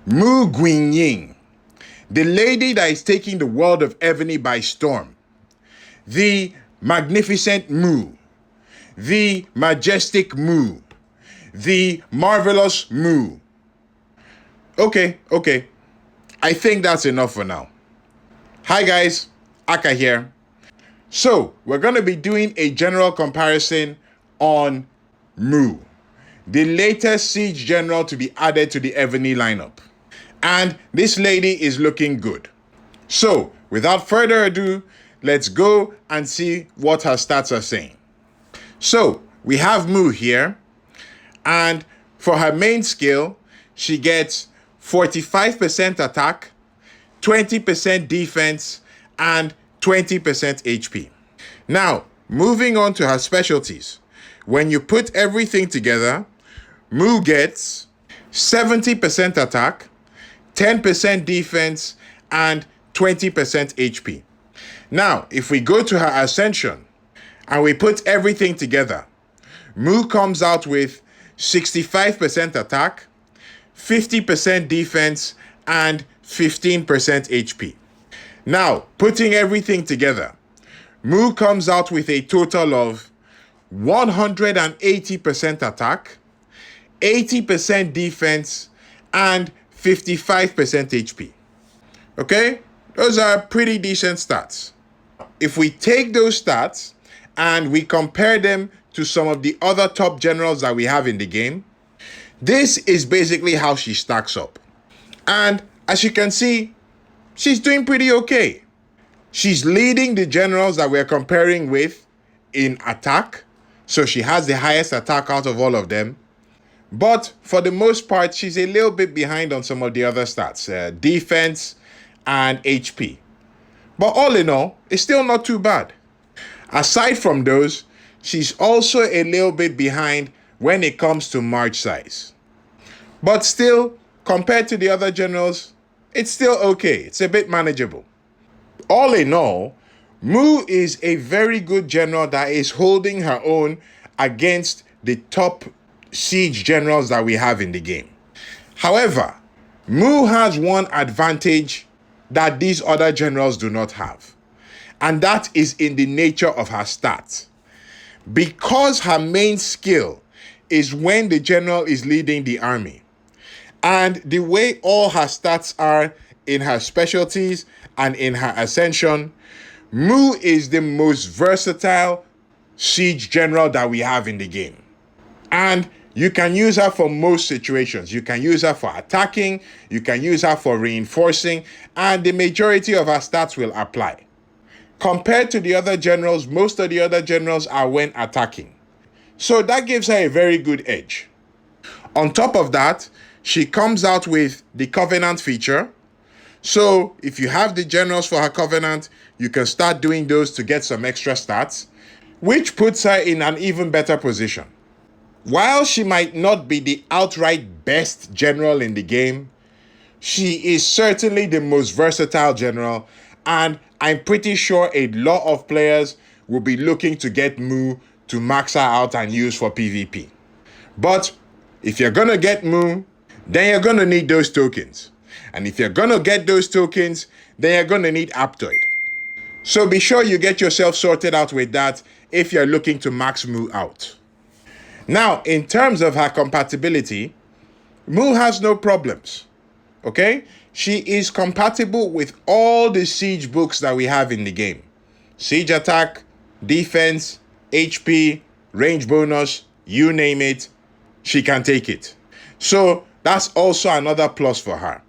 Mu Guiying, the lady that is taking the world of Evony by storm. The magnificent Mu. The majestic Mu. The marvelous Mu. Okay. I think that's enough for now. Hi guys, Aka here. So, we're going to be doing a general comparison on Mu, the latest siege general to be added to the Evony lineup. And this lady is looking good. So, without further ado, let's go and see what her stats are saying. So, we have Mu here, and for her main skill, she gets 45% attack, 20% defense, and 20% HP. Now, moving on to her specialties. When you put everything together, Mu gets 70% attack, 10% defense, and 20% HP. Now, if we go to her ascension and we put everything together, Mu comes out with 65% attack, 50% defense, and 15% HP. Now, putting everything together, Mu comes out with a total of 180% attack, 80% defense, and 55% HP. Okay? Those are pretty decent stats. If we take those stats and we compare them to some of the other top generals that we have in the game, this is basically how she stacks up. And as you can see, she's doing pretty okay. She's leading the generals that we're comparing with in attack. So she has the highest attack out of all of them. But for the most part, she's a little bit behind on some of the other stats, defense and HP. But all in all, it's still not too bad. Aside from those, she's also a little bit behind when it comes to march size. But still, compared to the other generals, it's still okay. It's a bit manageable. All in all, Mu is a very good general that is holding her own against the top siege generals that we have in the game. However, Mu has one advantage that these other generals do not have, and that is in the nature of her stats. Because her main skill is when the general is leading the army, and the way all her stats are in her specialties and in her ascension, Mu is the most versatile siege general that we have in the game. And you can use her for most situations. You can use her for attacking, you can use her for reinforcing, and the majority of her stats will apply. Compared to the other generals, most of the other generals are when attacking. So that gives her a very good edge. On top of that, she comes out with the Covenant feature. So if you have the generals for her Covenant, you can start doing those to get some extra stats, which puts her in an even better position. While she might not be the outright best general in the game, she is certainly the most versatile general, and I'm pretty sure a lot of players will be looking to get Mu to max her out and use for PvP. But if you're gonna get Mu, then you're gonna need those tokens. And if you're gonna get those tokens, then you're gonna need Aptoid. So be sure you get yourself sorted out with that if you're looking to max Mu out. Now, in terms of her compatibility, Mu has no problems. Okay? She is compatible with all the siege books that we have in the game. Siege attack, defense, HP, range bonus, you name it, she can take it. So that's also another plus for her.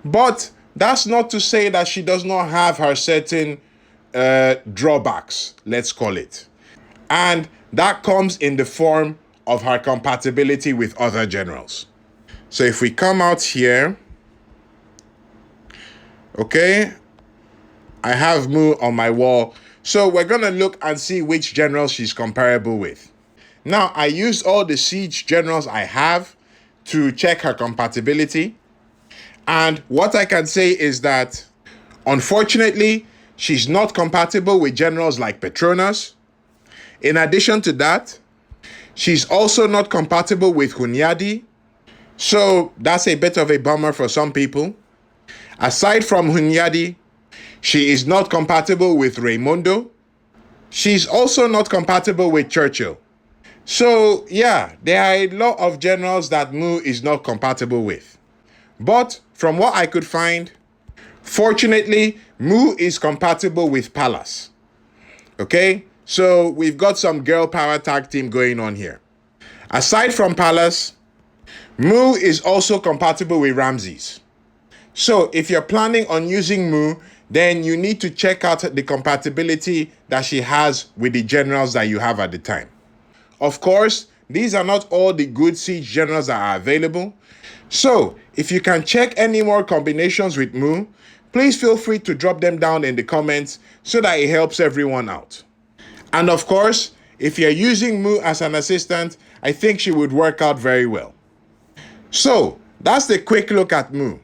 But that's not to say that she does not have her certain drawbacks, let's call it. And that comes in the form of her compatibility with other generals. So if we come out here, okay, I have Mu on my wall. So we're going to look and see which generals she's comparable with. Now, I used all the siege generals I have to check her compatibility. And what I can say is that, unfortunately, she's not compatible with generals like Petronas. In addition to that, she's also not compatible with Hunyadi. So that's a bit of a bummer for some people. Aside from Hunyadi, she is not compatible with Raimundo. She's also not compatible with Churchill. So yeah, there are a lot of generals that Mu is not compatible with. But from what I could find, fortunately, Mu is compatible with Palace. Okay? So we've got some girl power tag team going on here. Aside from Palace, Mu is also compatible with Ramses. So if you're planning on using Mu, then you need to check out the compatibility that she has with the generals that you have at the time. Of course, these are not all the good siege generals that are available. So if you can check any more combinations with Mu, please feel free to drop them down in the comments so that it helps everyone out. And of course, if you're using Mu as an assistant, I think she would work out very well. So that's the quick look at Mu.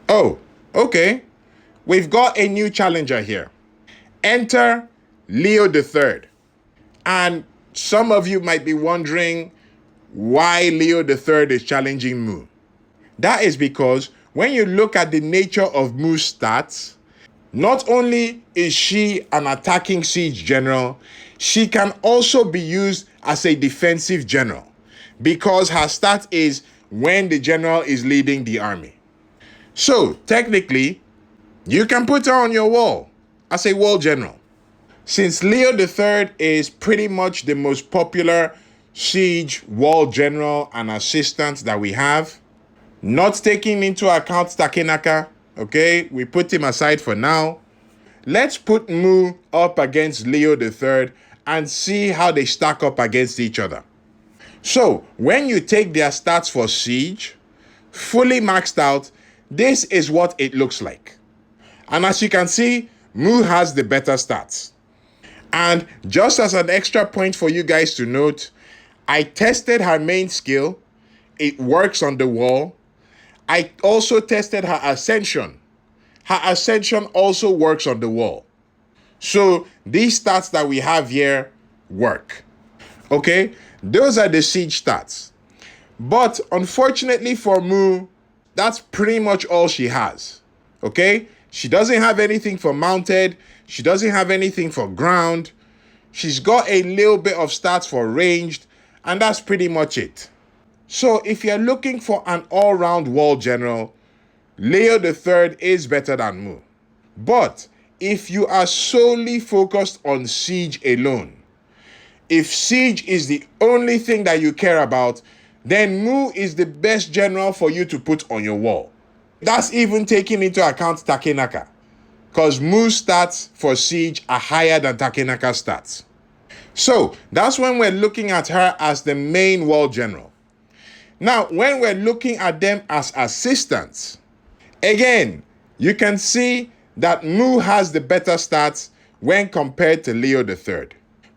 Oh, okay. We've got a new challenger here. Enter Leo III. And some of you might be wondering why Leo III is challenging Mu. That is because when you look at the nature of Mu's stats, not only is she an attacking siege general, she can also be used as a defensive general because her stat is when the general is leading the army. So technically, you can put her on your wall as a wall general. Since Leo III is pretty much the most popular siege wall general and assistant that we have, not taking into account Takenaka, okay, we put him aside for now. Let's put Mu up against Leo III and see how they stack up against each other. So when you take their stats for siege, fully maxed out, this is what it looks like. And as you can see, Mu has the better stats. And just as an extra point for you guys to note, I tested her main skill. It works on the wall. I also tested her ascension. Her ascension also works on the wall. So these stats that we have here work. Okay, those are the siege stats. But unfortunately for Mu, that's pretty much all she has. Okay, she doesn't have anything for mounted. She doesn't have anything for ground. She's got a little bit of stats for ranged, and that's pretty much it. So if you're looking for an all-round wall general, Leo III is better than Mu. But if you are solely focused on siege alone, if siege is the only thing that you care about, then Mu is the best general for you to put on your wall. That's even taking into account Takenaka, because Mu's stats for siege are higher than Takenaka's stats. So that's when we're looking at her as the main wall general. Now, when we're looking at them as assistants, again, you can see that Mu has the better stats when compared to Leo III.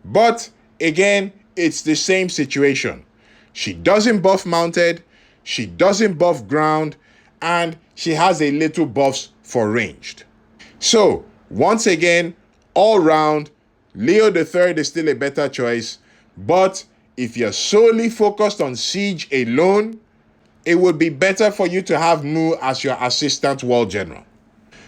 But again, it's the same situation. She doesn't buff mounted, she doesn't buff ground, and she has a little buffs for ranged. So once again, all round, Leo III is still a better choice. But if you're solely focused on siege alone, it would be better for you to have Mu as your assistant wall general.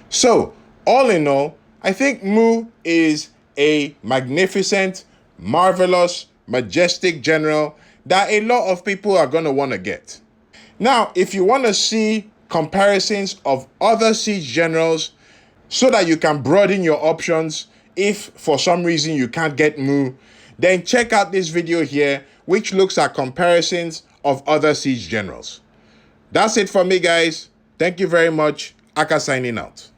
So all in all, I think Mu is a magnificent, marvelous, majestic general that a lot of people are going to want to get. Now, if you want to see comparisons of other siege generals so that you can broaden your options if for some reason you can't get Mu, then check out this video here, which looks at comparisons of other siege generals. That's it for me, guys. Thank you very much. Aka signing out.